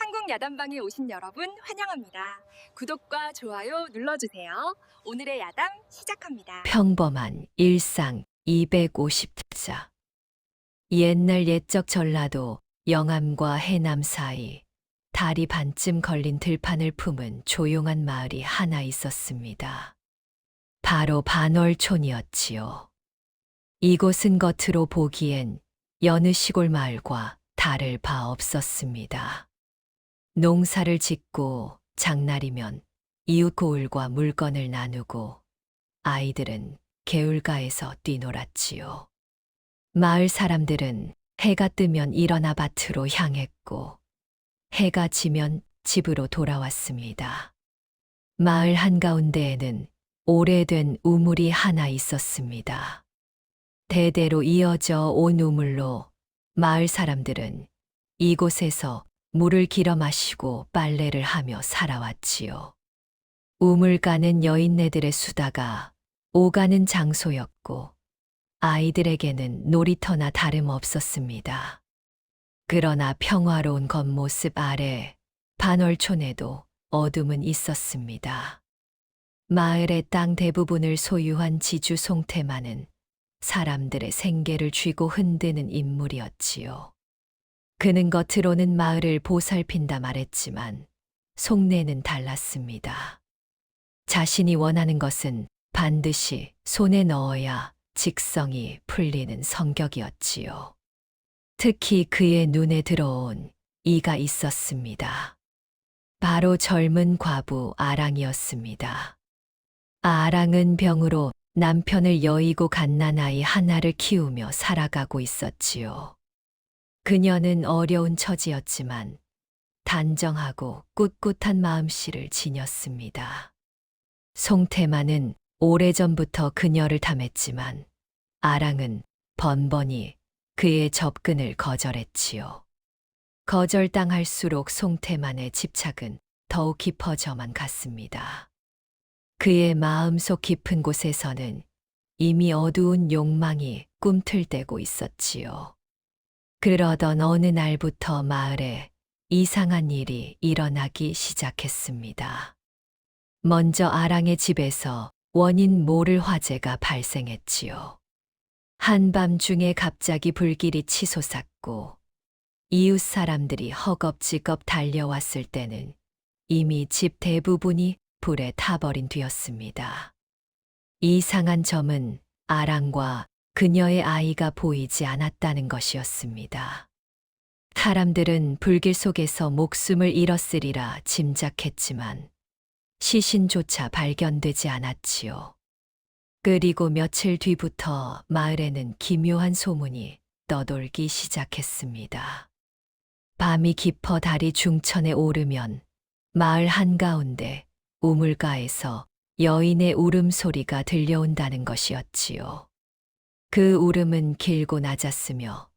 한국 야단방에 오신 여러분 환영합니다. 구독과 좋아요 눌러주세요. 오늘의 야담 시작합니다. 평범한 일상 250자. 옛날 옛적 전라도 영암과 해남 사이 다리 반쯤 걸린 들판을 품은 조용한 마을이 하나 있었습니다. 바로 반월촌이었지요. 이곳은 겉으로 보기엔 여느 시골 마을과 다를 바 없었습니다. 농사를 짓고 장날이면 이웃 고을과 물건을 나누고 아이들은 개울가에서 뛰놀았지요. 마을 사람들은 해가 뜨면 일어나 밭으로 향했고 해가 지면 집으로 돌아왔습니다. 마을 한가운데에는 오래된 우물이 하나 있었습니다. 대대로 이어져 온 우물로 마을 사람들은 이곳에서 물을 길어 마시고 빨래를 하며 살아왔지요. 우물가는 여인네들의 수다가 오가는 장소였고 아이들에게는 놀이터나 다름없었습니다. 그러나 평화로운 겉모습 아래 반월촌에도 어둠은 있었습니다. 마을의 땅 대부분을 소유한 지주 송태만은 사람들의 생계를 쥐고 흔드는 인물이었지요. 그는 겉으로는 마을을 보살핀다 말했지만 속내는 달랐습니다. 자신이 원하는 것은 반드시 손에 넣어야 직성이 풀리는 성격이었지요. 특히 그의 눈에 들어온 이가 있었습니다. 바로 젊은 과부 아랑이었습니다. 아랑은 병으로 남편을 여의고 갓난아이 하나를 키우며 살아가고 있었지요. 그녀는 어려운 처지였지만 단정하고 꿋꿋한 마음씨를 지녔습니다. 송태만은 오래전부터 그녀를 탐했지만 아랑은 번번이 그의 접근을 거절했지요. 거절당할수록 송태만의 집착은 더욱 깊어져만 갔습니다. 그의 마음속 깊은 곳에서는 이미 어두운 욕망이 꿈틀대고 있었지요. 그러던 어느 날부터 마을에 이상한 일이 일어나기 시작했습니다. 먼저 아랑의 집에서 원인 모를 화재가 발생했지요. 한밤중에 갑자기 불길이 치솟았고 이웃 사람들이 허겁지겁 달려왔을 때는 이미 집 대부분이 불에 타버린 뒤였습니다. 이상한 점은 아랑과 그녀의 아이가 보이지 않았다는 것이었습니다. 사람들은 불길 속에서 목숨을 잃었으리라 짐작했지만 시신조차 발견되지 않았지요. 그리고 며칠 뒤부터 마을에는 기묘한 소문이 떠돌기 시작했습니다. 밤이 깊어 달이 중천에 오르면 마을 한가운데 우물가에서 여인의 울음소리가 들려온다는 것이었지요. 그 울음은 길고 낮았으며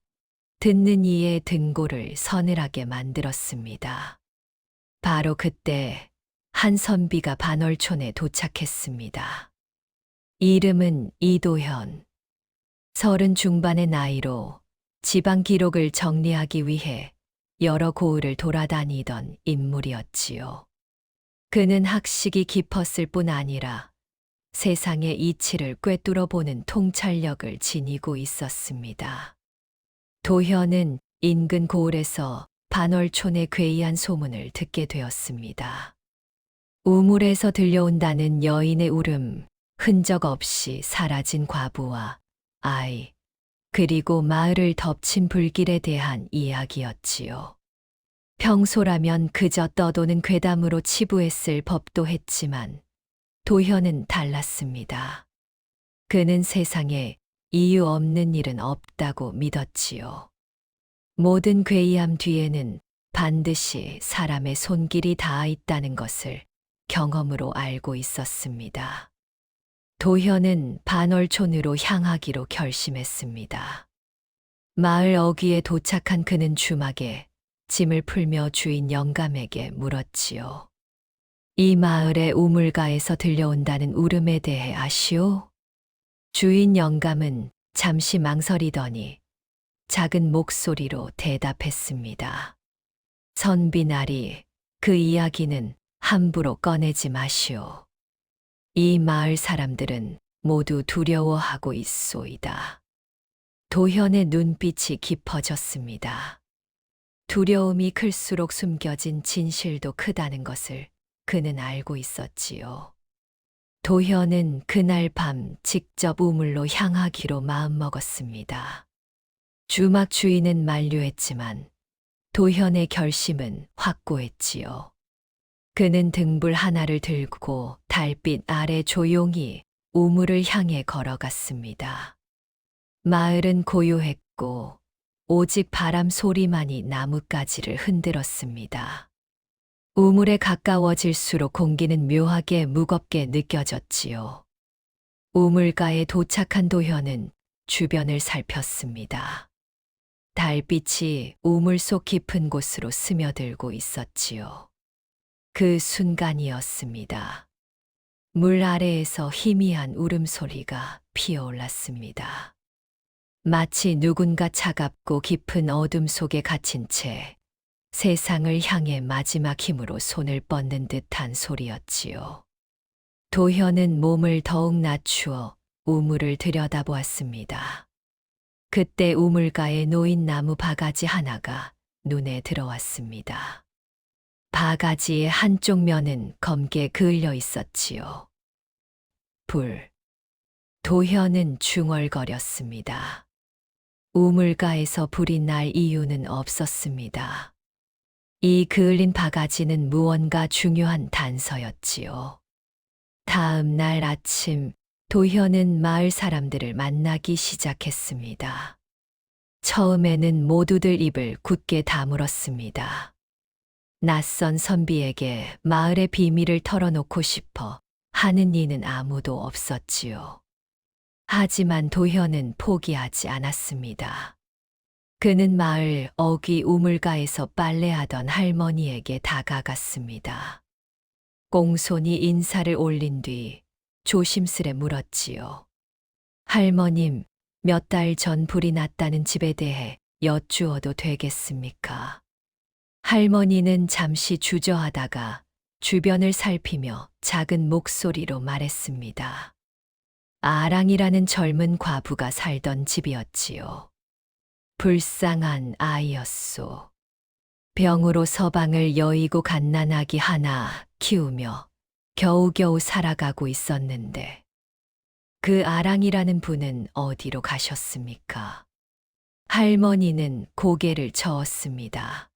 듣는 이의 등골을 서늘하게 만들었습니다. 바로 그때 한 선비가 반월촌에 도착했습니다. 이름은 이도현. 30 중반의 나이로 지방 기록을 정리하기 위해 여러 고을을 돌아다니던 인물이었지요. 그는 학식이 깊었을 뿐 아니라 세상의 이치를 꿰뚫어 보는 통찰력을 지니고 있었습니다. 도현은 인근 고을에서 반월촌의 괴이한 소문을 듣게 되었습니다. 우물에서 들려온다는 여인의 울음, 흔적 없이 사라진 과부와 아이, 그리고 마을을 덮친 불길에 대한 이야기였지요. 평소라면 그저 떠도는 괴담으로 치부했을 법도 했지만 도현은 달랐습니다. 그는 세상에 이유 없는 일은 없다고 믿었지요. 모든 괴이함 뒤에는 반드시 사람의 손길이 닿아 있다는 것을 경험으로 알고 있었습니다. 도현은 반월촌으로 향하기로 결심했습니다. 마을 어귀에 도착한 그는 주막에 짐을 풀며 주인 영감에게 물었지요. 이 마을의 우물가에서 들려온다는 울음에 대해 아시오? 주인 영감은 잠시 망설이더니 작은 목소리로 대답했습니다. 선비나리, 그 이야기는 함부로 꺼내지 마시오. 이 마을 사람들은 모두 두려워하고 있소이다. 도현의 눈빛이 깊어졌습니다. 두려움이 클수록 숨겨진 진실도 크다는 것을 그는 알고 있었지요. 도현은 그날 밤 직접 우물로 향하기로 마음먹었습니다. 주막 주인은 만류했지만 도현의 결심은 확고했지요. 그는 등불 하나를 들고 달빛 아래 조용히 우물을 향해 걸어갔습니다. 마을은 고요했고 오직 바람 소리만이 나뭇가지를 흔들었습니다. 우물에 가까워질수록 공기는 묘하게 무겁게 느껴졌지요. 우물가에 도착한 도현은 주변을 살폈습니다. 달빛이 우물 속 깊은 곳으로 스며들고 있었지요. 그 순간이었습니다. 물 아래에서 희미한 울음소리가 피어올랐습니다. 마치 누군가 차갑고 깊은 어둠 속에 갇힌 채 세상을 향해 마지막 힘으로 손을 뻗는 듯한 소리였지요. 도현은 몸을 더욱 낮추어 우물을 들여다보았습니다. 그때 우물가에 놓인 나무 바가지 하나가 눈에 들어왔습니다. 바가지의 한쪽 면은 검게 그을려 있었지요. 불. 도현은 중얼거렸습니다. 우물가에서 불이 날 이유는 없었습니다. 이 그을린 바가지는 무언가 중요한 단서였지요. 다음 날 아침, 도현은 마을 사람들을 만나기 시작했습니다. 처음에는 모두들 입을 굳게 다물었습니다. 낯선 선비에게 마을의 비밀을 털어놓고 싶어 하는 이는 아무도 없었지요. 하지만 도현은 포기하지 않았습니다. 그는 마을 어귀 우물가에서 빨래하던 할머니에게 다가갔습니다. 꽁손이 인사를 올린 뒤 조심스레 물었지요. 할머님, 몇 달 전 불이 났다는 집에 대해 여쭈어도 되겠습니까? 할머니는 잠시 주저하다가 주변을 살피며 작은 목소리로 말했습니다. 아랑이라는 젊은 과부가 살던 집이었지요. 불쌍한 아이였소. 병으로 서방을 여의고 갓난아기 하나 키우며 겨우겨우 살아가고 있었는데 그 아랑이라는 분은 어디로 가셨습니까? 할머니는 고개를 저었습니다.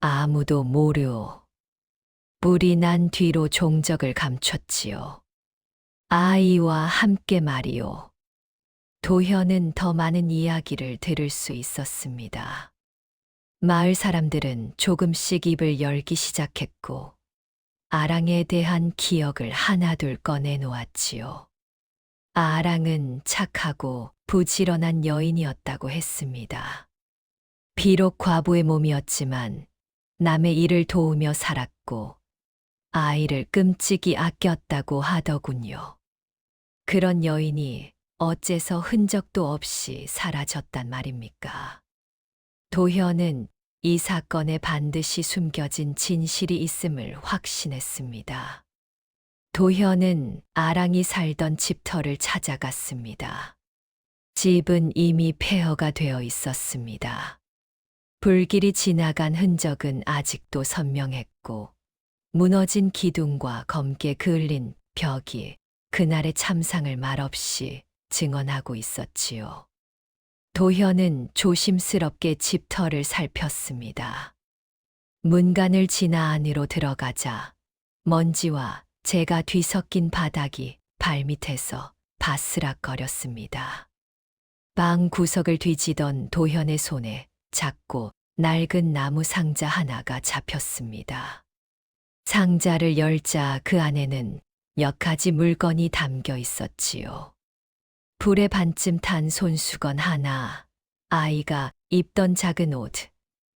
아무도 모르오. 불이 난 뒤로 종적을 감췄지요. 아이와 함께 말이오. 도현은 더 많은 이야기를 들을 수 있었습니다. 마을 사람들은 조금씩 입을 열기 시작했고 아랑에 대한 기억을 하나둘 꺼내놓았지요. 아랑은 착하고 부지런한 여인이었다고 했습니다. 비록 과부의 몸이었지만 남의 일을 도우며 살았고 아이를 끔찍이 아꼈다고 하더군요. 그런 여인이 어째서 흔적도 없이 사라졌단 말입니까? 도현은 이 사건에 반드시 숨겨진 진실이 있음을 확신했습니다. 도현은 아랑이 살던 집터를 찾아갔습니다. 집은 이미 폐허가 되어 있었습니다. 불길이 지나간 흔적은 아직도 선명했고 무너진 기둥과 검게 그을린 벽이 그날의 참상을 말없이 증언하고 있었지요. 도현은 조심스럽게 집터를 살폈습니다. 문간을 지나 안으로 들어가자 먼지와 재가 뒤섞인 바닥이 발밑에서 바스락거렸습니다. 방 구석을 뒤지던 도현의 손에 작고 낡은 나무 상자 하나가 잡혔습니다. 상자를 열자 그 안에는 몇 가지 물건이 담겨 있었지요. 불에 반쯤 탄 손수건 하나, 아이가 입던 작은 옷,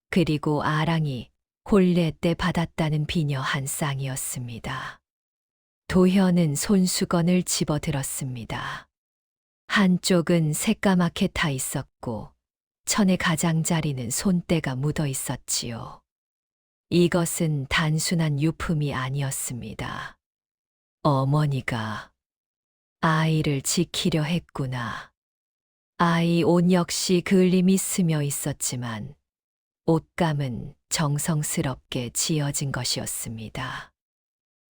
그리고 아랑이 혼례 때 받았다는 비녀 한 쌍이었습니다. 도현은 손수건을 집어들었습니다. 한쪽은 새까맣게 타 있었고 천의 가장자리는 손때가 묻어 있었지요. 이것은 단순한 유품이 아니었습니다. 어머니가 아이를 지키려 했구나. 아이 옷 역시 그을림이 스며 있었지만 옷감은 정성스럽게 지어진 것이었습니다.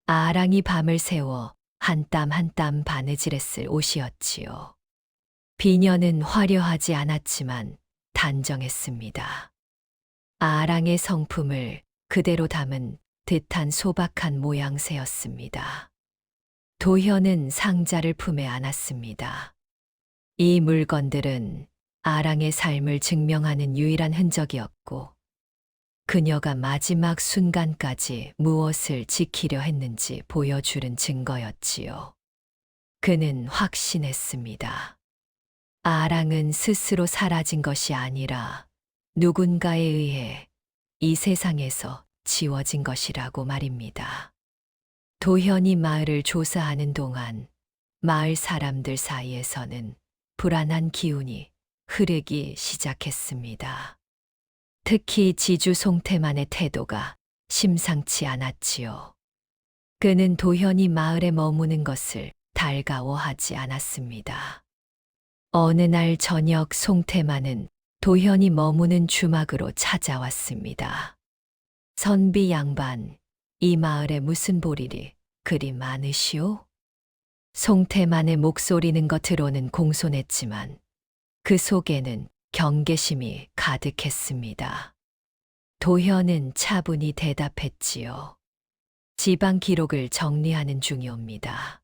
아랑이 밤을 새워 한 땀 한 땀 바느질했을 옷이었지요. 비녀는 화려하지 않았지만 단정했습니다. 아랑의 성품을 그대로 담은 듯한 소박한 모양새였습니다. 도현은 상자를 품에 안았습니다. 이 물건들은 아랑의 삶을 증명하는 유일한 흔적이었고, 그녀가 마지막 순간까지 무엇을 지키려 했는지 보여주는 증거였지요. 그는 확신했습니다. 아랑은 스스로 사라진 것이 아니라 누군가에 의해 이 세상에서 지워진 것이라고 말입니다. 도현이 마을을 조사하는 동안 마을 사람들 사이에서는 불안한 기운이 흐르기 시작했습니다. 특히 지주 송태만의 태도가 심상치 않았지요. 그는 도현이 마을에 머무는 것을 달가워하지 않았습니다. 어느 날 저녁 송태만은 도현이 머무는 주막으로 찾아왔습니다. 선비 양반, 이 마을에 무슨 볼일이 그리 많으시오? 송태만의 목소리는 겉으로는 공손했지만 그 속에는 경계심이 가득했습니다. 도현은 차분히 대답했지요. 지방 기록을 정리하는 중이옵니다.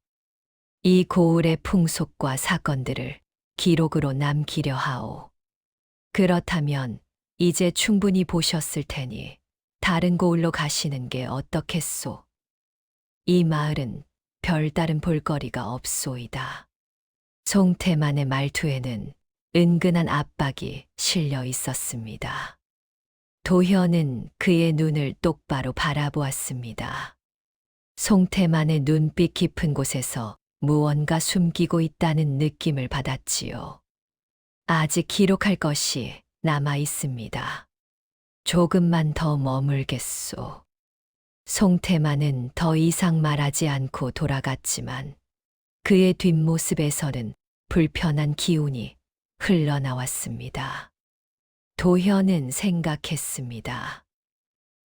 이 고을의 풍속과 사건들을 기록으로 남기려 하오. 그렇다면 이제 충분히 보셨을 테니 다른 고을로 가시는 게 어떻겠소? 이 마을은 별다른 볼거리가 없소이다. 송태만의 말투에는 은근한 압박이 실려 있었습니다. 도현은 그의 눈을 똑바로 바라보았습니다. 송태만의 눈빛 깊은 곳에서 무언가 숨기고 있다는 느낌을 받았지요. 아직 기록할 것이 남아 있습니다. 조금만 더 머물겠소. 송태만은 더 이상 말하지 않고 돌아갔지만 그의 뒷모습에서는 불편한 기운이 흘러나왔습니다. 도현은 생각했습니다.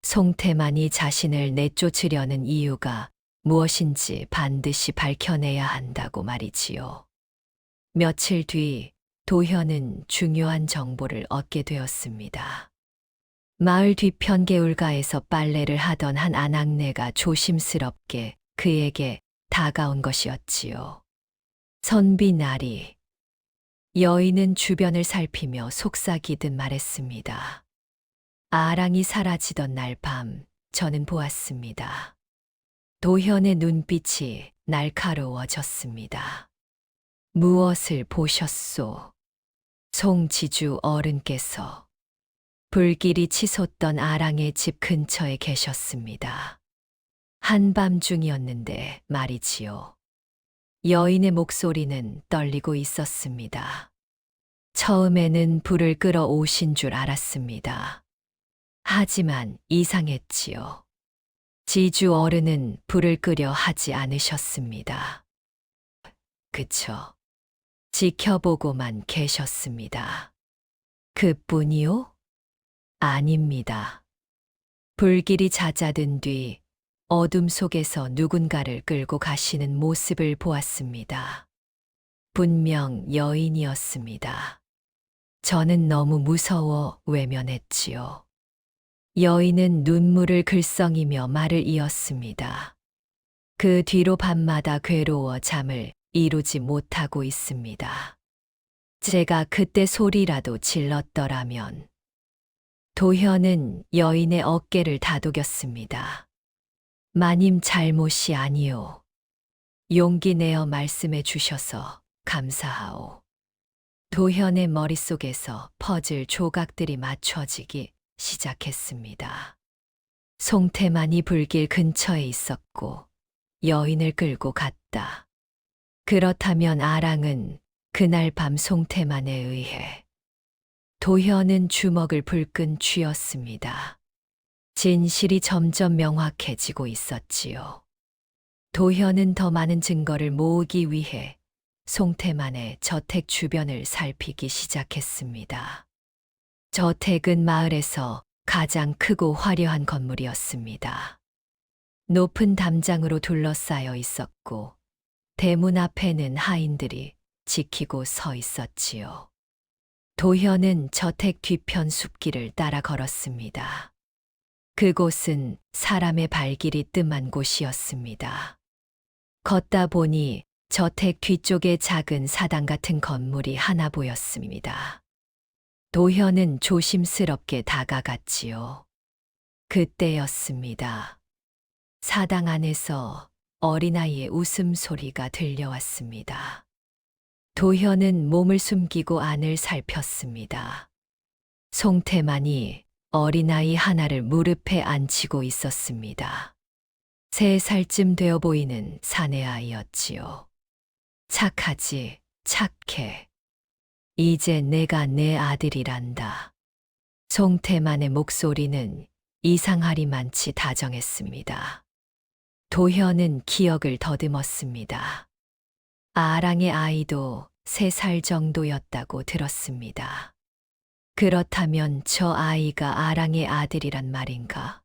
송태만이 자신을 내쫓으려는 이유가 무엇인지 반드시 밝혀내야 한다고 말이지요. 며칠 뒤 도현은 중요한 정보를 얻게 되었습니다. 마을 뒤편 개울가에서 빨래를 하던 한 아낙네가 조심스럽게 그에게 다가온 것이었지요. 선비 나리. 여인은 주변을 살피며 속삭이듯 말했습니다. 아랑이 사라지던 날 밤 저는 보았습니다. 도현의 눈빛이 날카로워졌습니다. 무엇을 보셨소? 송지주 어른께서 불길이 치솟던 아랑의 집 근처에 계셨습니다. 한밤중이었는데 말이지요. 여인의 목소리는 떨리고 있었습니다. 처음에는 불을 끌어 오신 줄 알았습니다. 하지만 이상했지요. 지주 어른은 불을 끄려 하지 않으셨습니다. 그쵸. 지켜보고만 계셨습니다. 그뿐이요? 아닙니다. 불길이 잦아든 뒤 어둠 속에서 누군가를 끌고 가시는 모습을 보았습니다. 분명 여인이었습니다. 저는 너무 무서워 외면했지요. 여인은 눈물을 글썽이며 말을 이었습니다. 그 뒤로 밤마다 괴로워 잠을 이루지 못하고 있습니다. 제가 그때 소리라도 질렀더라면. 도현은 여인의 어깨를 다독였습니다. 마님 잘못이 아니오. 용기 내어 말씀해 주셔서 감사하오. 도현의 머릿속에서 퍼즐 조각들이 맞춰지기 시작했습니다. 송태만이 불길 근처에 있었고 여인을 끌고 갔다. 그렇다면 아랑은 그날 밤 송태만에 의해. 도현은 주먹을 불끈 쥐었습니다. 진실이 점점 명확해지고 있었지요. 도현은 더 많은 증거를 모으기 위해 송태만의 저택 주변을 살피기 시작했습니다. 저택은 마을에서 가장 크고 화려한 건물이었습니다. 높은 담장으로 둘러싸여 있었고, 대문 앞에는 하인들이 지키고 서 있었지요. 도현은 저택 뒤편 숲길을 따라 걸었습니다. 그곳은 사람의 발길이 뜸한 곳이었습니다. 걷다 보니 저택 뒤쪽에 작은 사당 같은 건물이 하나 보였습니다. 도현은 조심스럽게 다가갔지요. 그때였습니다. 사당 안에서 어린아이의 웃음소리가 들려왔습니다. 도현은 몸을 숨기고 안을 살폈습니다. 송태만이 어린아이 하나를 무릎에 앉히고 있었습니다. 3살쯤 되어 보이는 사내아이였지요. 착하지, 착해. 이제 내가 내 아들이란다. 송태만의 목소리는 이상하리만치 다정했습니다. 도현은 기억을 더듬었습니다. 아랑의 아이도 3살 정도였다고 들었습니다. 그렇다면 저 아이가 아랑의 아들이란 말인가?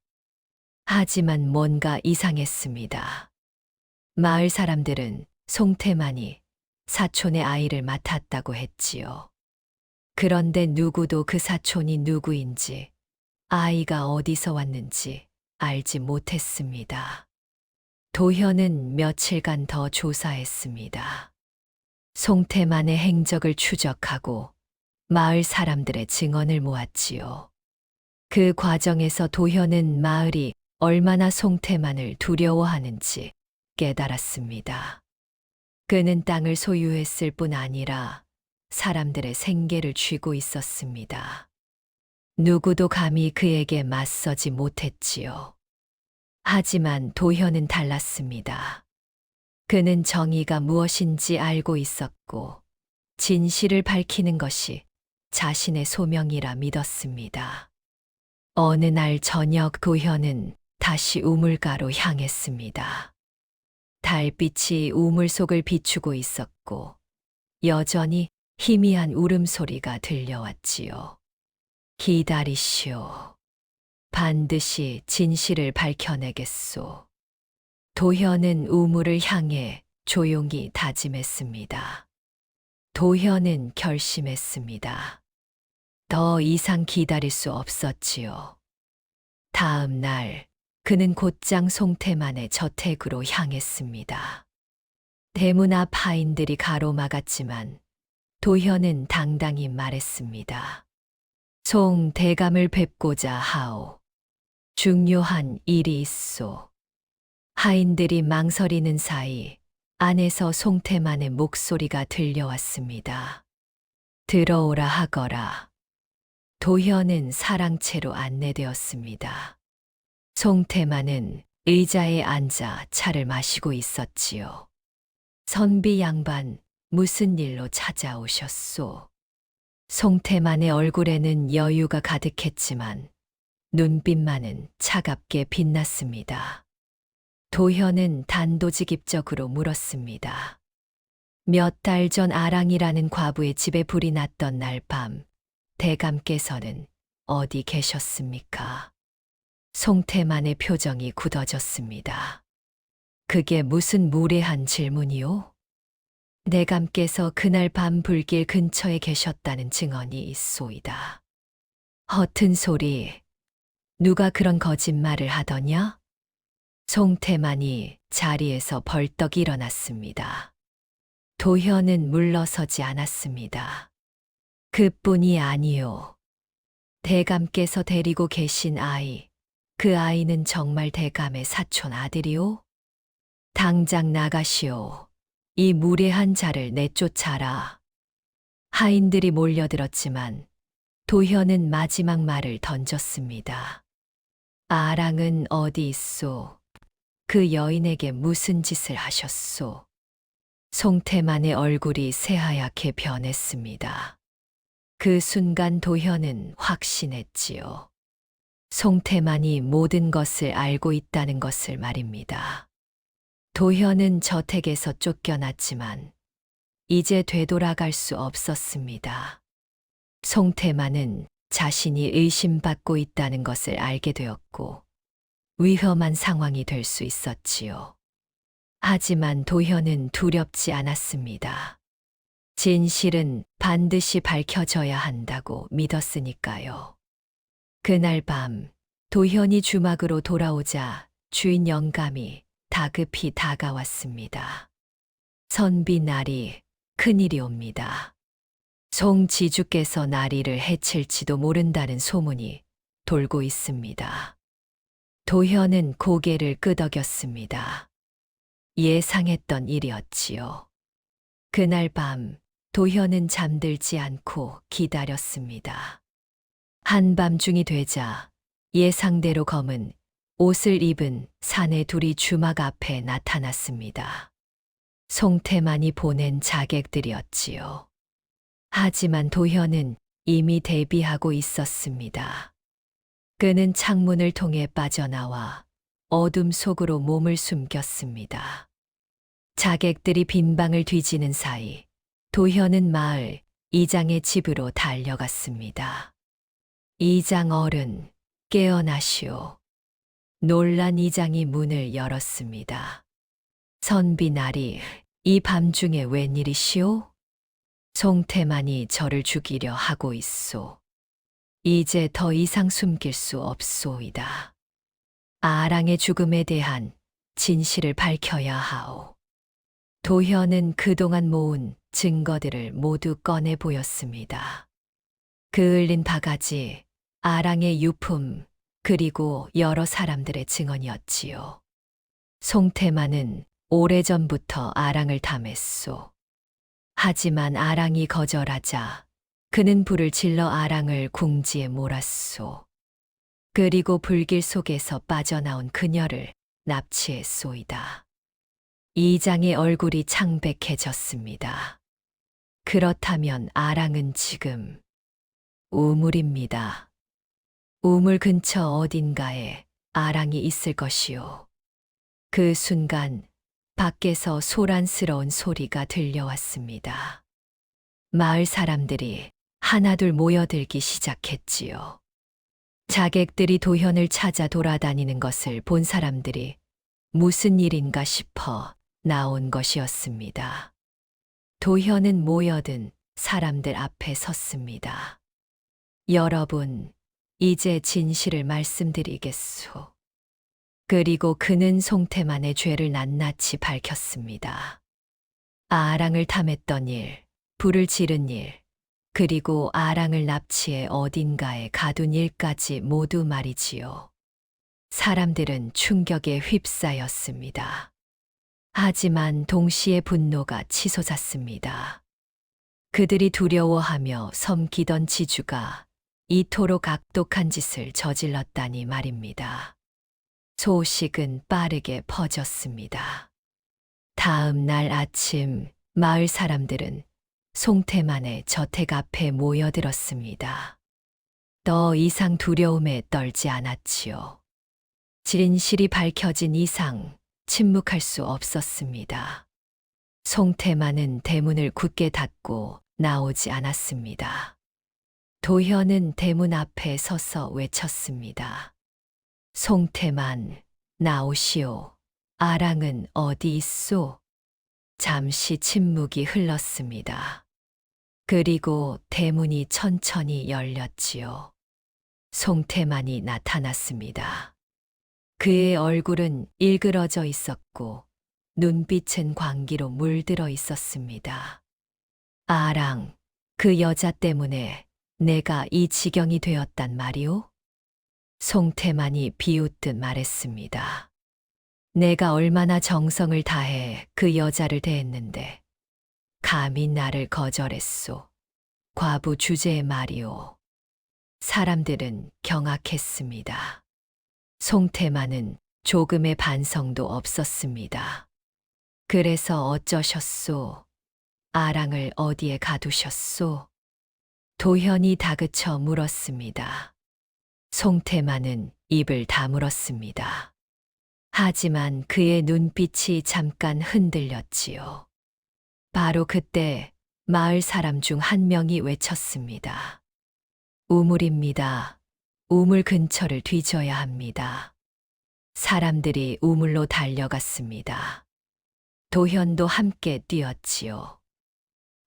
하지만 뭔가 이상했습니다. 마을 사람들은 송태만이 사촌의 아이를 맡았다고 했지요. 그런데 누구도 그 사촌이 누구인지, 아이가 어디서 왔는지 알지 못했습니다. 도현은 며칠간 더 조사했습니다. 송태만의 행적을 추적하고 마을 사람들의 증언을 모았지요. 그 과정에서 도현은 마을이 얼마나 송태만을 두려워하는지 깨달았습니다. 그는 땅을 소유했을 뿐 아니라 사람들의 생계를 쥐고 있었습니다. 누구도 감히 그에게 맞서지 못했지요. 하지만 도현은 달랐습니다. 그는 정의가 무엇인지 알고 있었고, 진실을 밝히는 것이 자신의 소명이라 믿었습니다. 어느 날 저녁 도현은 다시 우물가로 향했습니다. 달빛이 우물 속을 비추고 있었고, 여전히 희미한 울음소리가 들려왔지요. 기다리시오. 반드시 진실을 밝혀내겠소. 도현은 우물을 향해 조용히 다짐했습니다. 도현은 결심했습니다. 더 이상 기다릴 수 없었지요. 다음 날, 그는 곧장 송태만의 저택으로 향했습니다. 대문 앞 하인들이 가로막았지만 도현은 당당히 말했습니다. 송 대감을 뵙고자 하오. 중요한 일이 있소. 하인들이 망설이는 사이 안에서 송태만의 목소리가 들려왔습니다. 들어오라 하거라. 도현은 사랑채로 안내되었습니다. 송태만은 의자에 앉아 차를 마시고 있었지요. 선비 양반, 무슨 일로 찾아오셨소? 송태만의 얼굴에는 여유가 가득했지만 눈빛만은 차갑게 빛났습니다. 도현은 단도직입적으로 물었습니다. 몇 달 전 아랑이라는 과부의 집에 불이 났던 날 밤, 대감께서는 어디 계셨습니까? 송태만의 표정이 굳어졌습니다. 그게 무슨 무례한 질문이오? 대감께서 그날 밤 불길 근처에 계셨다는 증언이 있소이다. 허튼 소리, 누가 그런 거짓말을 하더냐? 송태만이 자리에서 벌떡 일어났습니다. 도현은 물러서지 않았습니다. 그뿐이 아니요. 대감께서 데리고 계신 아이, 그 아이는 정말 대감의 사촌 아들이오? 당장 나가시오. 이 무례한 자를 내쫓아라. 하인들이 몰려들었지만 도현은 마지막 말을 던졌습니다. 아랑은 어디 있소? 그 여인에게 무슨 짓을 하셨소? 송태만의 얼굴이 새하얗게 변했습니다. 그 순간 도현은 확신했지요. 송태만이 모든 것을 알고 있다는 것을 말입니다. 도현은 저택에서 쫓겨났지만 이제 되돌아갈 수 없었습니다. 송태만은 자신이 의심받고 있다는 것을 알게 되었고 위험한 상황이 될 수 있었지요. 하지만 도현은 두렵지 않았습니다. 진실은 반드시 밝혀져야 한다고 믿었으니까요. 그날 밤 도현이 주막으로 돌아오자 주인 영감이 다급히 다가왔습니다. 선비 나리, 큰일이 옵니다. 송지주께서 나리를 해칠지도 모른다는 소문이 돌고 있습니다. 도현은 고개를 끄덕였습니다. 예상했던 일이었지요. 그날 밤 도현은 잠들지 않고 기다렸습니다. 한밤중이 되자 예상대로 검은 옷을 입은 사내 둘이 주막 앞에 나타났습니다. 송태만이 보낸 자객들이었지요. 하지만 도현은 이미 대비하고 있었습니다. 그는 창문을 통해 빠져나와 어둠 속으로 몸을 숨겼습니다. 자객들이 빈방을 뒤지는 사이 도현은 마을 이장의 집으로 달려갔습니다. 이장 어른, 깨어나시오. 놀란 이장이 문을 열었습니다. 선비 나리, 이 밤중에 웬일이시오? 송태만이 저를 죽이려 하고 있소. 이제 더 이상 숨길 수 없소이다. 아랑의 죽음에 대한 진실을 밝혀야 하오. 도현은 그동안 모은 증거들을 모두 꺼내 보였습니다. 그을린 바가지, 아랑의 유품, 그리고 여러 사람들의 증언이었지요. 송태만은 오래전부터 아랑을 탐했소. 하지만 아랑이 거절하자 그는 불을 질러 아랑을 궁지에 몰았소. 그리고 불길 속에서 빠져나온 그녀를 납치했소이다. 이장의 얼굴이 창백해졌습니다. 그렇다면 아랑은 지금 우물입니다. 우물 근처 어딘가에 아랑이 있을 것이요. 그 순간 밖에서 소란스러운 소리가 들려왔습니다. 마을 사람들이 하나둘 모여들기 시작했지요. 자객들이 도현을 찾아 돌아다니는 것을 본 사람들이 무슨 일인가 싶어 나온 것이었습니다. 도현은 모여든 사람들 앞에 섰습니다. 여러분, 이제 진실을 말씀드리겠소. 그리고 그는 송태만의 죄를 낱낱이 밝혔습니다. 아랑을 탐했던 일, 불을 지른 일, 그리고 아랑을 납치해 어딘가에 가둔 일까지 모두 말이지요. 사람들은 충격에 휩싸였습니다. 하지만 동시에 분노가 치솟았습니다. 그들이 두려워하며 섬기던 지주가 이토록 악독한 짓을 저질렀다니 말입니다. 소식은 빠르게 퍼졌습니다. 다음 날 아침 마을 사람들은 송태만의 저택 앞에 모여들었습니다. 더 이상 두려움에 떨지 않았지요. 진실이 밝혀진 이상 침묵할 수 없었습니다. 송태만은 대문을 굳게 닫고 나오지 않았습니다. 도현은 대문 앞에 서서 외쳤습니다. 송태만, 나오시오. 아랑은 어디 있소? 잠시 침묵이 흘렀습니다. 그리고 대문이 천천히 열렸지요. 송태만이 나타났습니다. 그의 얼굴은 일그러져 있었고 눈빛은 광기로 물들어 있었습니다. 아랑, 그 여자 때문에 내가 이 지경이 되었단 말이오? 송태만이 비웃듯 말했습니다. 내가 얼마나 정성을 다해 그 여자를 대했는데 감히 나를 거절했소. 과부 주제의 말이오. 사람들은 경악했습니다. 송태만은 조금의 반성도 없었습니다. 그래서 어쩌셨소? 아랑을 어디에 가두셨소? 도현이 다그쳐 물었습니다. 송태만은 입을 다물었습니다. 하지만 그의 눈빛이 잠깐 흔들렸지요. 바로 그때 마을 사람 중 한 명이 외쳤습니다. 우물입니다. 우물 근처를 뒤져야 합니다. 사람들이 우물로 달려갔습니다. 도현도 함께 뛰었지요.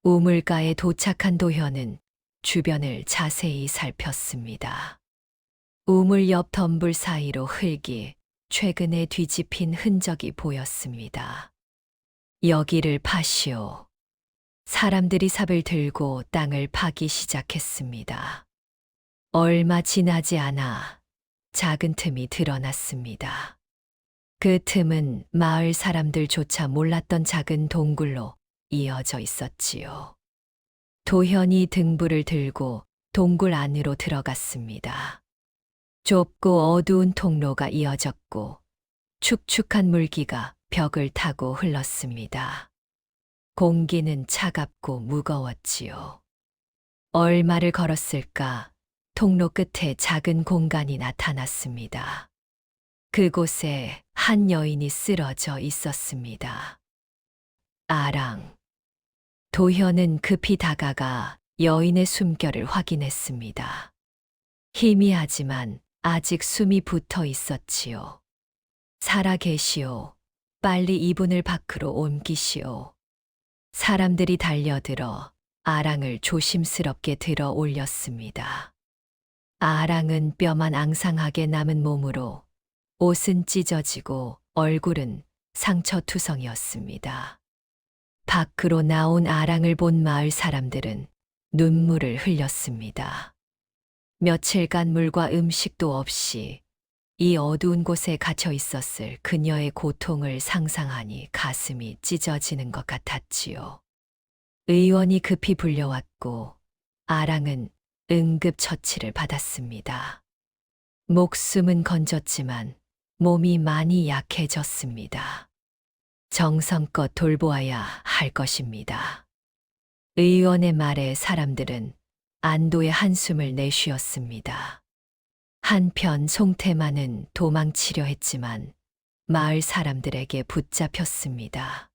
우물가에 도착한 도현은 주변을 자세히 살폈습니다. 우물 옆 덤불 사이로 흙이 최근에 뒤집힌 흔적이 보였습니다. 여기를 파시오. 사람들이 삽을 들고 땅을 파기 시작했습니다. 얼마 지나지 않아 작은 틈이 드러났습니다. 그 틈은 마을 사람들조차 몰랐던 작은 동굴로 이어져 있었지요. 도현이 등불을 들고 동굴 안으로 들어갔습니다. 좁고 어두운 통로가 이어졌고 축축한 물기가 벽을 타고 흘렀습니다. 공기는 차갑고 무거웠지요. 얼마를 걸었을까 통로 끝에 작은 공간이 나타났습니다. 그곳에 한 여인이 쓰러져 있었습니다. 아랑. 도현은 급히 다가가 여인의 숨결을 확인했습니다. 희미하지만 아직 숨이 붙어 있었지요. 살아계시오. 빨리 이분을 밖으로 옮기시오. 사람들이 달려들어 아랑을 조심스럽게 들어 올렸습니다. 아랑은 뼈만 앙상하게 남은 몸으로 옷은 찢어지고 얼굴은 상처투성이었습니다. 밖으로 나온 아랑을 본 마을 사람들은 눈물을 흘렸습니다. 며칠간 물과 음식도 없이 이 어두운 곳에 갇혀 있었을 그녀의 고통을 상상하니 가슴이 찢어지는 것 같았지요. 의원이 급히 불려왔고 아랑은 응급처치를 받았습니다. 목숨은 건졌지만 몸이 많이 약해졌습니다. 정성껏 돌보아야 할 것입니다. 의원의 말에 사람들은 안도의 한숨을 내쉬었습니다. 한편 송태만은 도망치려 했지만 마을 사람들에게 붙잡혔습니다.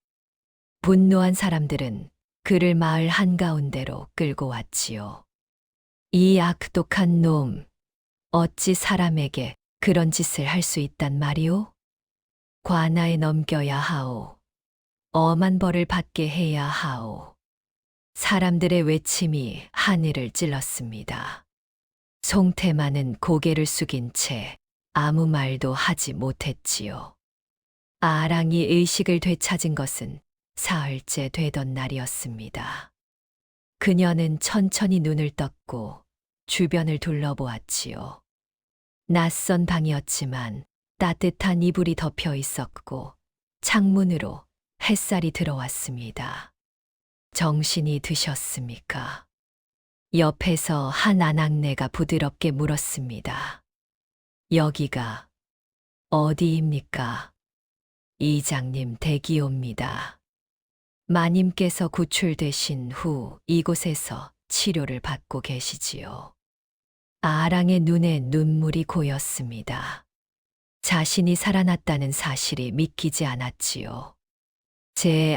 분노한 사람들은 그를 마을 한가운데로 끌고 왔지요. 이 악독한 놈, 어찌 사람에게 그런 짓을 할 수 있단 말이오? 관아에 넘겨야 하오. 엄한 벌을 받게 해야 하오. 사람들의 외침이 하늘을 찔렀습니다. 송태만은 고개를 숙인 채 아무 말도 하지 못했지요. 아랑이 의식을 되찾은 것은 사흘째 되던 날이었습니다. 그녀는 천천히 눈을 떴고 주변을 둘러보았지요. 낯선 방이었지만 따뜻한 이불이 덮여 있었고 창문으로 햇살이 들어왔습니다. 정신이 드셨습니까? 옆에서 한 아낙네가 부드럽게 물었습니다. 여기가 어디입니까? 이장님 댁이옵니다. 마님께서 구출되신 후 이곳에서 치료를 받고 계시지요. 아랑의 눈에 눈물이 고였습니다. 자신이 살아났다는 사실이 믿기지 않았지요. 제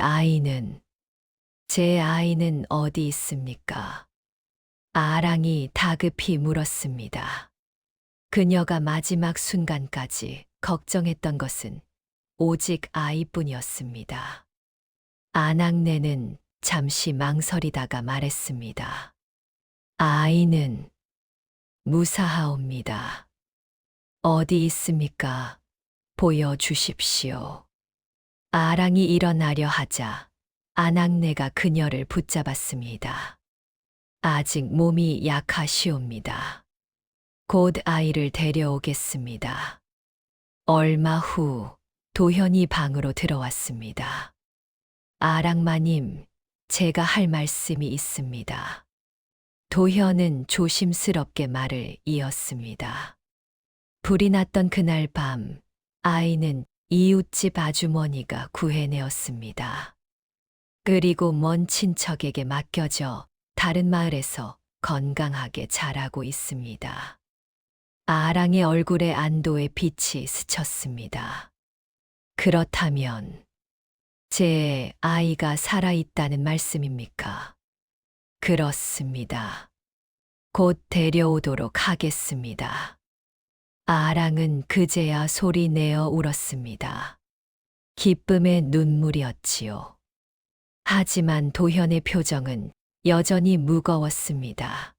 아이는 어디 있습니까? 아랑이 다급히 물었습니다. 그녀가 마지막 순간까지 걱정했던 것은 오직 아이뿐이었습니다. 아낙네는 잠시 망설이다가 말했습니다. 아이는 무사하옵니다. 어디 있습니까? 보여주십시오. 아랑이 일어나려 하자 아낙네가 그녀를 붙잡았습니다. 아직 몸이 약하시옵니다. 곧 아이를 데려오겠습니다. 얼마 후 도현이 방으로 들어왔습니다. 아랑마님, 제가 할 말씀이 있습니다. 도현은 조심스럽게 말을 이었습니다. 불이 났던 그날 밤, 아이는 이웃집 아주머니가 구해내었습니다. 그리고 먼 친척에게 맡겨져 다른 마을에서 건강하게 자라고 있습니다. 아랑의 얼굴에 안도의 빛이 스쳤습니다. 그렇다면 제 아이가 살아있다는 말씀입니까? 그렇습니다. 곧 데려오도록 하겠습니다. 아랑은 그제야 소리 내어 울었습니다. 기쁨의 눈물이었지요. 하지만 도현의 표정은 여전히 무거웠습니다.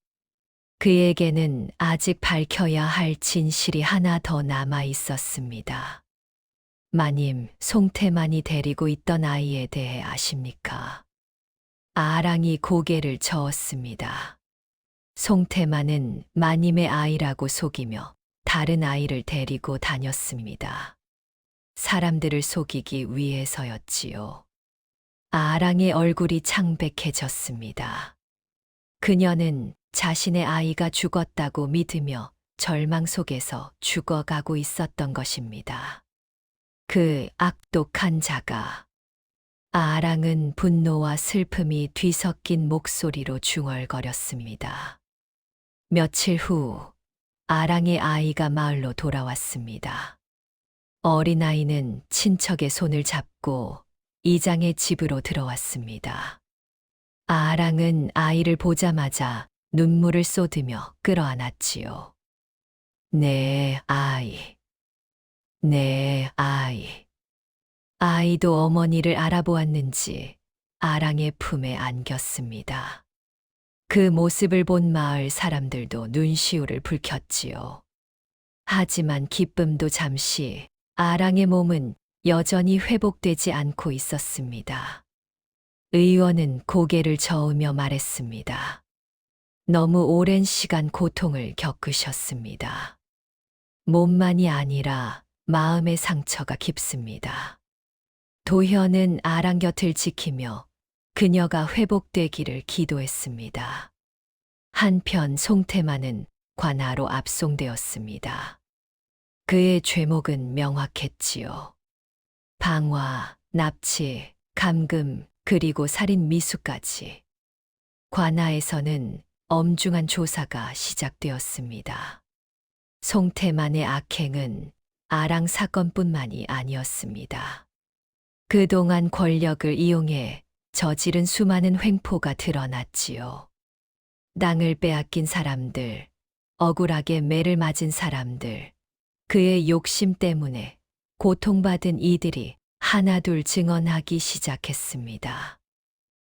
그에게는 아직 밝혀야 할 진실이 하나 더 남아 있었습니다. 마님, 송태만이 데리고 있던 아이에 대해 아십니까? 아랑이 고개를 저었습니다. 송태만은 마님의 아이라고 속이며 다른 아이를 데리고 다녔습니다. 사람들을 속이기 위해서였지요. 아랑의 얼굴이 창백해졌습니다. 그녀는 자신의 아이가 죽었다고 믿으며 절망 속에서 죽어가고 있었던 것입니다. 그 악독한 자가. 아랑은 분노와 슬픔이 뒤섞인 목소리로 중얼거렸습니다. 며칠 후 아랑의 아이가 마을로 돌아왔습니다. 어린아이는 친척의 손을 잡고 이장의 집으로 들어왔습니다. 아랑은 아이를 보자마자 눈물을 쏟으며 끌어안았지요. 내 아이, 내 아이. 아이도 어머니를 알아보았는지 아랑의 품에 안겼습니다. 그 모습을 본 마을 사람들도 눈시울을 붉혔지요. 하지만 기쁨도 잠시 아랑의 몸은 여전히 회복되지 않고 있었습니다. 의원은 고개를 저으며 말했습니다. 너무 오랜 시간 고통을 겪으셨습니다. 몸만이 아니라 마음의 상처가 깊습니다. 도현은 아랑 곁을 지키며 그녀가 회복되기를 기도했습니다. 한편 송태만은 관아로 압송되었습니다. 그의 죄목은 명확했지요. 방화, 납치, 감금, 그리고 살인 미수까지. 관아에서는 엄중한 조사가 시작되었습니다. 송태만의 악행은 아랑 사건뿐만이 아니었습니다. 그동안 권력을 이용해 저지른 수많은 횡포가 드러났지요. 땅을 빼앗긴 사람들, 억울하게 매를 맞은 사람들, 그의 욕심 때문에 고통받은 이들이 하나둘 증언하기 시작했습니다.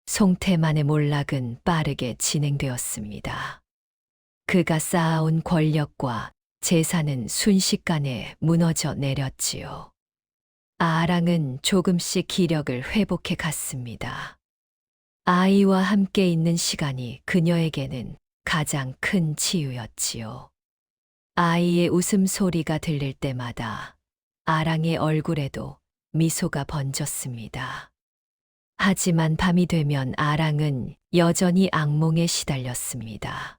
송태만의 몰락은 빠르게 진행되었습니다. 그가 쌓아온 권력과 재산은 순식간에 무너져 내렸지요. 아랑은 조금씩 기력을 회복해 갔습니다. 아이와 함께 있는 시간이 그녀에게는 가장 큰 치유였지요. 아이의 웃음소리가 들릴 때마다 아랑의 얼굴에도 미소가 번졌습니다. 하지만 밤이 되면 아랑은 여전히 악몽에 시달렸습니다.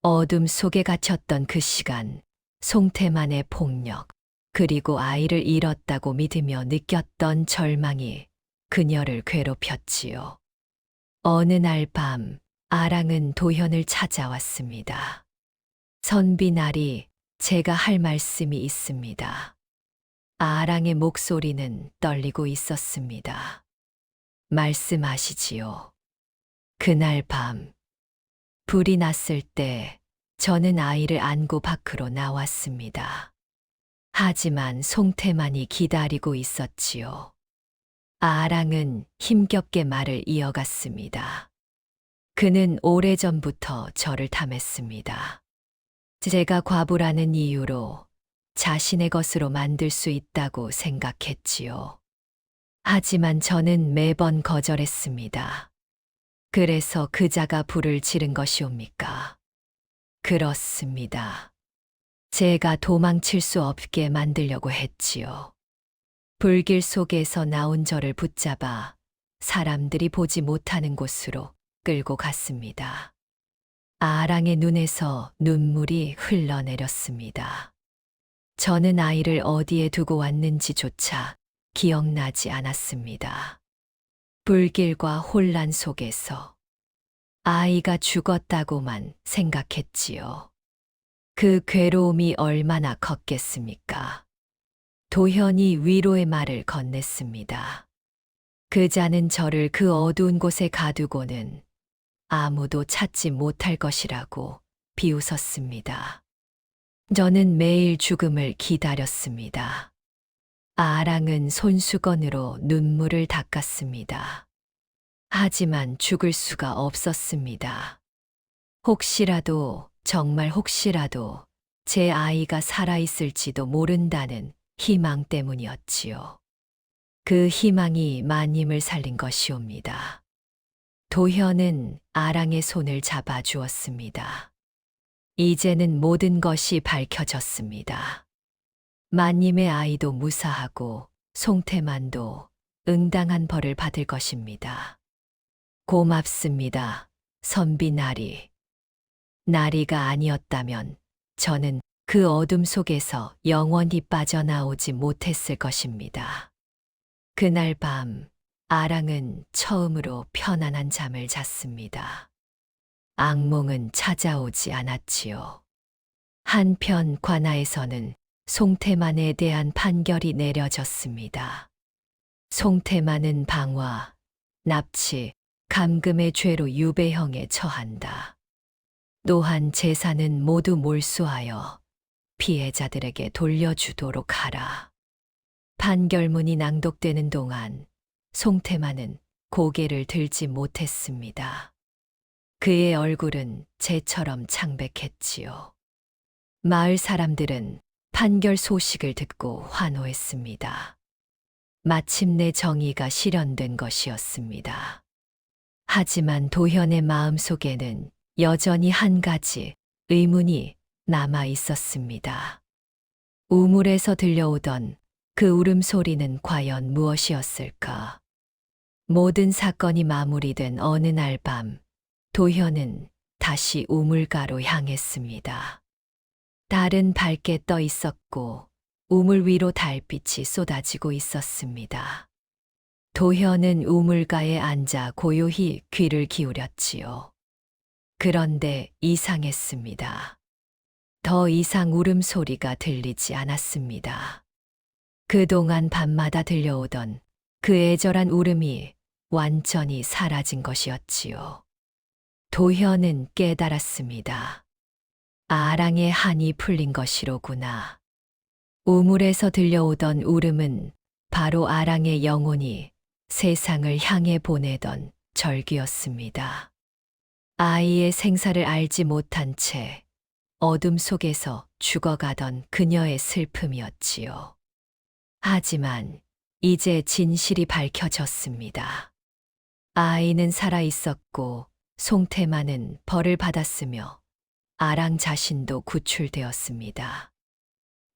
어둠 속에 갇혔던 그 시간, 송태만의 폭력, 그리고 아이를 잃었다고 믿으며 느꼈던 절망이 그녀를 괴롭혔지요. 어느 날 밤, 아랑은 도현을 찾아왔습니다. 선비나리, 제가 할 말씀이 있습니다. 아랑의 목소리는 떨리고 있었습니다. 말씀하시지요. 그날 밤, 불이 났을 때 저는 아이를 안고 밖으로 나왔습니다. 하지만 송태만이 기다리고 있었지요. 아랑은 힘겹게 말을 이어갔습니다. 그는 오래전부터 저를 탐했습니다. 제가 과부라는 이유로 자신의 것으로 만들 수 있다고 생각했지요. 하지만 저는 매번 거절했습니다. 그래서 그자가 불을 지른 것이옵니까? 그렇습니다. 제가 도망칠 수 없게 만들려고 했지요. 불길 속에서 나온 저를 붙잡아 사람들이 보지 못하는 곳으로 끌고 갔습니다. 아랑의 눈에서 눈물이 흘러내렸습니다. 저는 아이를 어디에 두고 왔는지조차 기억나지 않았습니다. 불길과 혼란 속에서 아이가 죽었다고만 생각했지요. 그 괴로움이 얼마나 컸겠습니까? 도현이 위로의 말을 건넸습니다. 그자는 저를 그 어두운 곳에 가두고는 아무도 찾지 못할 것이라고 비웃었습니다. 저는 매일 죽음을 기다렸습니다. 아랑은 손수건으로 눈물을 닦았습니다. 하지만 죽을 수가 없었습니다. 혹시라도, 정말 혹시라도 제 아이가 살아있을지도 모른다는 희망 때문이었지요. 그 희망이 마님을 살린 것이옵니다. 도현은 아랑의 손을 잡아 주었습니다. 이제는 모든 것이 밝혀졌습니다. 마님의 아이도 무사하고 송태만도 응당한 벌을 받을 것입니다. 고맙습니다, 선비 나리. 나리가 아니었다면 저는 그 어둠 속에서 영원히 빠져나오지 못했을 것입니다. 그날 밤, 아랑은 처음으로 편안한 잠을 잤습니다. 악몽은 찾아오지 않았지요. 한편 관아에서는 송태만에 대한 판결이 내려졌습니다. 송태만은 방화, 납치, 감금의 죄로 유배형에 처한다. 또한 재산은 모두 몰수하여 피해자들에게 돌려주도록 하라. 판결문이 낭독되는 동안 송태만은 고개를 들지 못했습니다. 그의 얼굴은 재처럼 창백했지요. 마을 사람들은 판결 소식을 듣고 환호했습니다. 마침내 정의가 실현된 것이었습니다. 하지만 도현의 마음속에는 여전히 한 가지 의문이 남아 있었습니다. 우물에서 들려오던 그 울음소리는 과연 무엇이었을까? 모든 사건이 마무리된 어느 날 밤, 도현은 다시 우물가로 향했습니다. 달은 밝게 떠 있었고 우물 위로 달빛이 쏟아지고 있었습니다. 도현은 우물가에 앉아 고요히 귀를 기울였지요. 그런데 이상했습니다. 더 이상 울음소리가 들리지 않았습니다. 그동안 밤마다 들려오던 그 애절한 울음이 완전히 사라진 것이었지요. 도현은 깨달았습니다. 아랑의 한이 풀린 것이로구나. 우물에서 들려오던 울음은 바로 아랑의 영혼이 세상을 향해 보내던 절기였습니다. 아이의 생사를 알지 못한 채 어둠 속에서 죽어가던 그녀의 슬픔이었지요. 하지만 이제 진실이 밝혀졌습니다. 아이는 살아 있었고 송태만은 벌을 받았으며 아랑 자신도 구출되었습니다.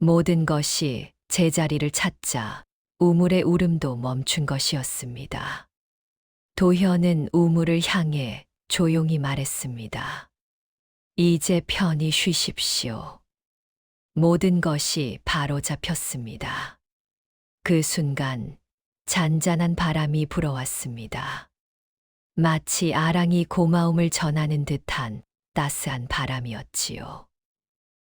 모든 것이 제자리를 찾자 우물의 울음도 멈춘 것이었습니다. 도현은 우물을 향해 조용히 말했습니다. 이제 편히 쉬십시오. 모든 것이 바로 잡혔습니다. 그 순간 잔잔한 바람이 불어왔습니다. 마치 아랑이 고마움을 전하는 듯한 따스한 바람이었지요.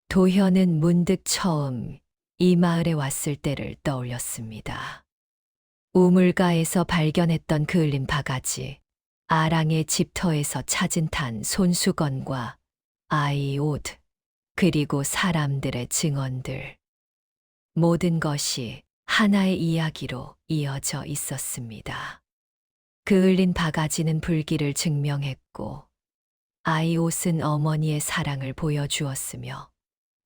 도현은 문득 처음 이 마을에 왔을 때를 떠올렸습니다. 우물가에서 발견했던 그 흘린 바가지, 아랑의 집터에서 찾은 탄 손수건과 아이 옷, 그리고 사람들의 증언들. 모든 것이 하나의 이야기로 이어져 있었습니다. 그 흘린 바가지는 불길을 증명했고, 아이 옷은 어머니의 사랑을 보여주었으며,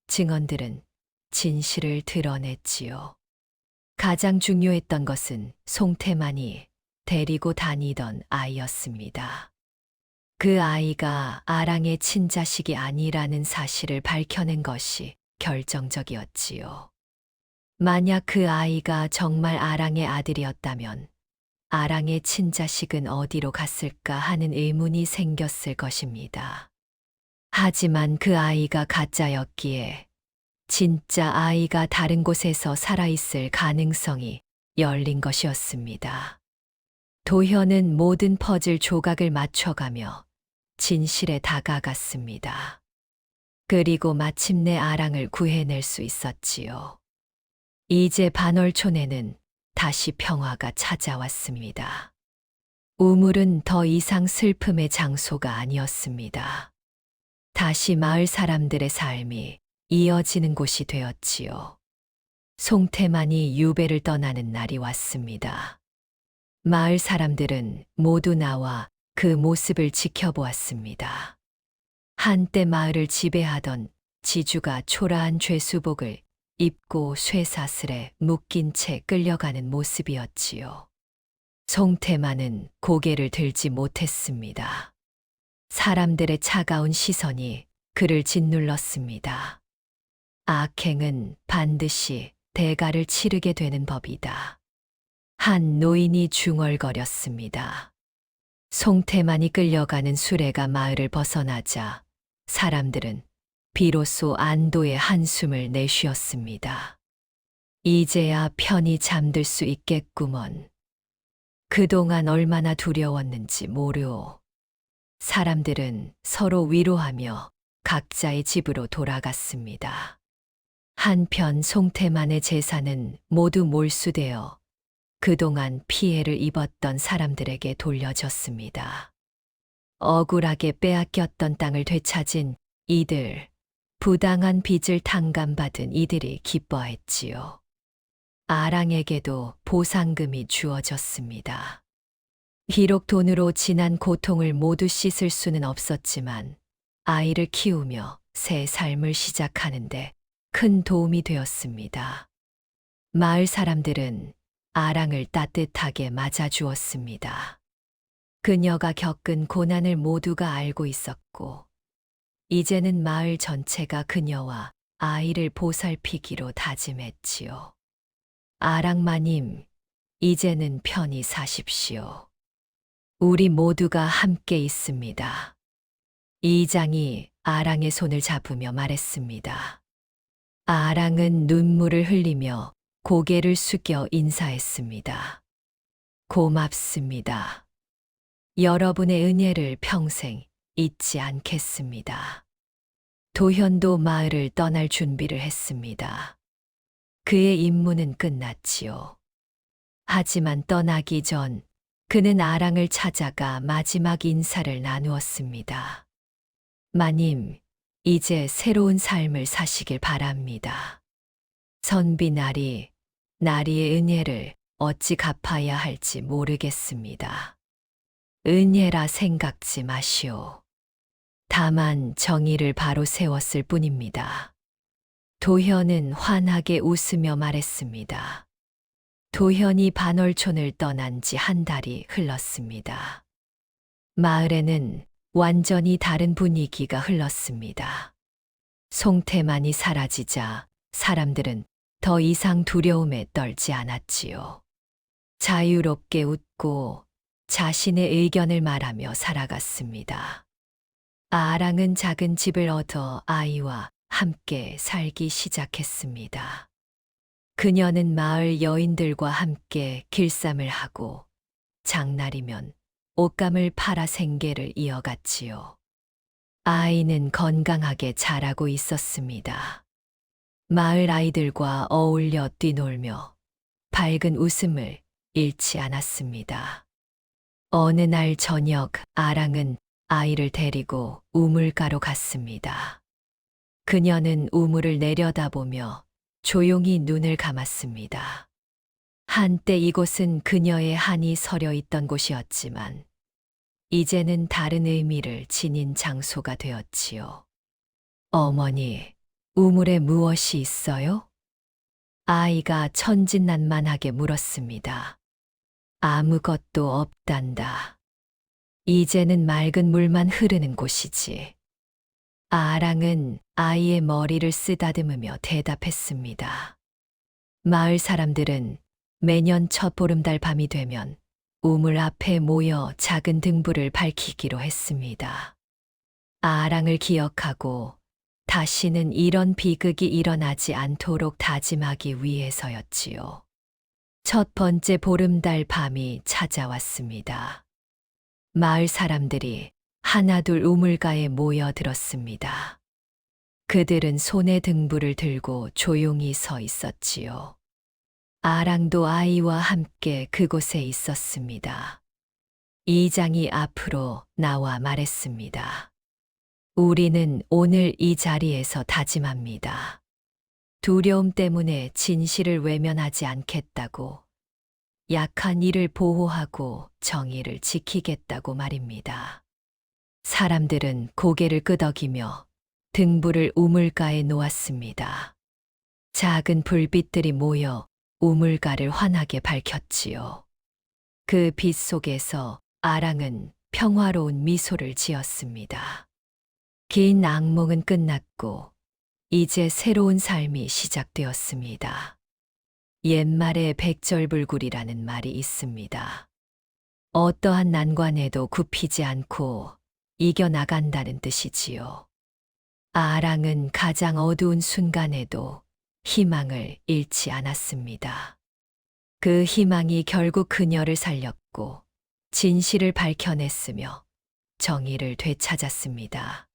증언들은 진실을 드러냈지요. 가장 중요했던 것은 송태만이 데리고 다니던 아이였습니다. 그 아이가 아랑의 친자식이 아니라는 사실을 밝혀낸 것이 결정적이었지요. 만약 그 아이가 정말 아랑의 아들이었다면 아랑의 친자식은 어디로 갔을까 하는 의문이 생겼을 것입니다. 하지만 그 아이가 가짜였기에 진짜 아이가 다른 곳에서 살아있을 가능성이 열린 것이었습니다. 도현은 모든 퍼즐 조각을 맞춰가며 진실에 다가갔습니다. 그리고 마침내 아랑을 구해낼 수 있었지요. 이제 반월촌에는 다시 평화가 찾아왔습니다. 우물은 더 이상 슬픔의 장소가 아니었습니다. 다시 마을 사람들의 삶이 이어지는 곳이 되었지요. 송태만이 유배를 떠나는 날이 왔습니다. 마을 사람들은 모두 나와 그 모습을 지켜보았습니다. 한때 마을을 지배하던 지주가 초라한 죄수복을 입고 쇠사슬에 묶인 채 끌려가는 모습이었지요. 송태만은 고개를 들지 못했습니다. 사람들의 차가운 시선이 그를 짓눌렀습니다. 악행은 반드시 대가를 치르게 되는 법이다. 한 노인이 중얼거렸습니다. 송태만이 끌려가는 수레가 마을을 벗어나자 사람들은 비로소 안도의 한숨을 내쉬었습니다. 이제야 편히 잠들 수 있겠구먼. 그동안 얼마나 두려웠는지 모르오. 사람들은 서로 위로하며 각자의 집으로 돌아갔습니다. 한편 송태만의 재산은 모두 몰수되어 그동안 피해를 입었던 사람들에게 돌려졌습니다. 억울하게 빼앗겼던 땅을 되찾은 이들, 부당한 빚을 탕감받은 이들이 기뻐했지요. 아랑에게도 보상금이 주어졌습니다. 비록 돈으로 지난 고통을 모두 씻을 수는 없었지만 아이를 키우며 새 삶을 시작하는데 큰 도움이 되었습니다. 마을 사람들은 아랑을 따뜻하게 맞아주었습니다. 그녀가 겪은 고난을 모두가 알고 있었고, 이제는 마을 전체가 그녀와 아이를 보살피기로 다짐했지요. 아랑마님, 이제는 편히 사십시오. 우리 모두가 함께 있습니다. 이장이 아랑의 손을 잡으며 말했습니다. 아랑은 눈물을 흘리며 고개를 숙여 인사했습니다. 고맙습니다. 여러분의 은혜를 평생 잊지 않겠습니다. 도현도 마을을 떠날 준비를 했습니다. 그의 임무는 끝났지요. 하지만 떠나기 전 그는 아랑을 찾아가 마지막 인사를 나누었습니다. 마님, 이제 새로운 삶을 사시길 바랍니다. 선비나리, 나리의 은혜를 어찌 갚아야 할지 모르겠습니다. 은혜라 생각지 마시오. 다만 정의를 바로 세웠을 뿐입니다. 도현은 환하게 웃으며 말했습니다. 도현이 반월촌을 떠난 지 한 달이 흘렀습니다. 마을에는 완전히 다른 분위기가 흘렀습니다. 송태만이 사라지자 사람들은 더 이상 두려움에 떨지 않았지요. 자유롭게 웃고 자신의 의견을 말하며 살아갔습니다. 아랑은 작은 집을 얻어 아이와 함께 살기 시작했습니다. 그녀는 마을 여인들과 함께 길쌈을 하고 장날이면 옷감을 팔아 생계를 이어갔지요. 아이는 건강하게 자라고 있었습니다. 마을 아이들과 어울려 뛰놀며 밝은 웃음을 잃지 않았습니다. 어느 날 저녁 아랑은 아이를 데리고 우물가로 갔습니다. 그녀는 우물을 내려다보며 조용히 눈을 감았습니다. 한때 이곳은 그녀의 한이 서려 있던 곳이었지만 이제는 다른 의미를 지닌 장소가 되었지요. 어머니, 우물에 무엇이 있어요? 아이가 천진난만하게 물었습니다. 아무것도 없단다. 이제는 맑은 물만 흐르는 곳이지. 아랑은 아이의 머리를 쓰다듬으며 대답했습니다. 마을 사람들은 매년 첫 보름달 밤이 되면 우물 앞에 모여 작은 등불을 밝히기로 했습니다. 아랑을 기억하고 다시는 이런 비극이 일어나지 않도록 다짐하기 위해서였지요. 첫 번째 보름달 밤이 찾아왔습니다. 마을 사람들이 하나둘 우물가에 모여들었습니다. 그들은 손에 등불을 들고 조용히 서 있었지요. 아랑도 아이와 함께 그곳에 있었습니다. 이장이 앞으로 나와 말했습니다. 우리는 오늘 이 자리에서 다짐합니다. 두려움 때문에 진실을 외면하지 않겠다고, 약한 이를 보호하고 정의를 지키겠다고 말입니다. 사람들은 고개를 끄덕이며 등불을 우물가에 놓았습니다. 작은 불빛들이 모여 우물가를 환하게 밝혔지요. 그 빛 속에서 아랑은 평화로운 미소를 지었습니다. 긴 악몽은 끝났고 이제 새로운 삶이 시작되었습니다. 옛말에 백절불굴이라는 말이 있습니다. 어떠한 난관에도 굽히지 않고 이겨나간다는 뜻이지요. 아랑은 가장 어두운 순간에도 희망을 잃지 않았습니다. 그 희망이 결국 그녀를 살렸고 진실을 밝혀냈으며 정의를 되찾았습니다.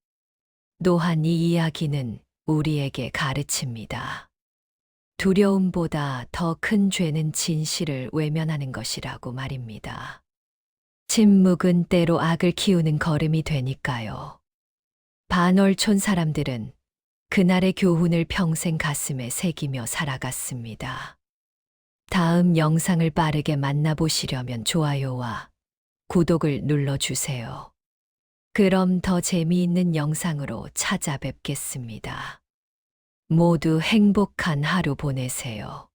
또한 이 이야기는 우리에게 가르칩니다. 두려움보다 더 큰 죄는 진실을 외면하는 것이라고 말입니다. 침묵은 때로 악을 키우는 걸음이 되니까요. 반월촌 사람들은 그날의 교훈을 평생 가슴에 새기며 살아갔습니다. 다음 영상을 빠르게 만나보시려면 좋아요와 구독을 눌러주세요. 그럼 더 재미있는 영상으로 찾아뵙겠습니다. 모두 행복한 하루 보내세요.